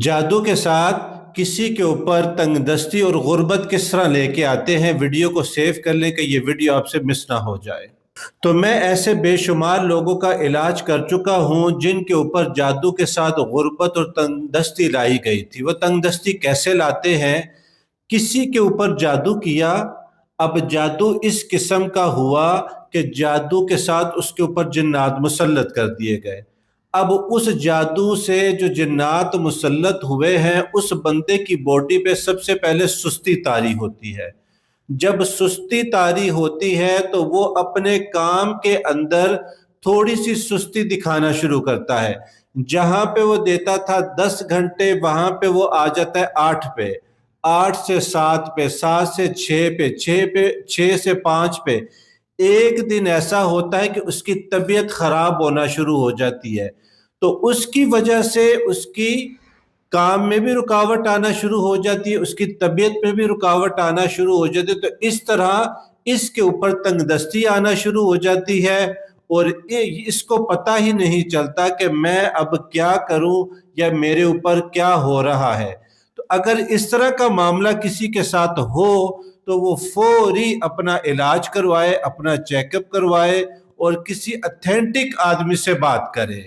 جادو کے ساتھ کسی کے اوپر تنگ دستی اور غربت کس طرح لے کے آتے ہیں، ویڈیو کو سیو کر لیں کہ یہ ویڈیو آپ سے مس نہ ہو جائے۔ تو میں ایسے بے شمار لوگوں کا علاج کر چکا ہوں جن کے اوپر جادو کے ساتھ غربت اور تنگ دستی لائی گئی تھی۔ وہ تنگ دستی کیسے لاتے ہیں؟ کسی کے اوپر جادو کیا، اب جادو اس قسم کا ہوا کہ جادو کے ساتھ اس کے اوپر جنات مسلط کر دیے گئے۔ اب اس جادو سے جو جنات مسلط ہوئے ہیں، اس بندے کی باڈی پہ سب سے پہلے سستی طاری ہوتی ہے۔ جب سستی طاری ہوتی ہے تو وہ اپنے کام کے اندر تھوڑی سی سستی دکھانا شروع کرتا ہے۔ جہاں پہ وہ دیتا تھا 10 گھنٹے، وہاں پہ وہ آ جاتا ہے 8 پہ، 8 سے 7 پہ، 7 سے 6 پہ، 6 سے 5 پہ۔ ایک دن ایسا ہوتا ہے کہ اس کی طبیعت خراب ہونا شروع ہو جاتی ہے، تو اس کی وجہ سے اس کی کام میں بھی رکاوٹ آنا شروع ہو جاتی ہے، اس کی طبیعت میں بھی رکاوٹ آنا شروع ہو جاتی ہے۔ تو اس طرح اس کے اوپر تنگ دستی آنا شروع ہو جاتی ہے، اور اس کو پتہ ہی نہیں چلتا کہ میں اب کیا کروں یا میرے اوپر کیا ہو رہا ہے۔ تو اگر اس طرح کا معاملہ کسی کے ساتھ ہو تو وہ فوری اپنا علاج کروائے، اپنا چیک اپ کروائے اور کسی اتھینٹک آدمی سے بات کرے۔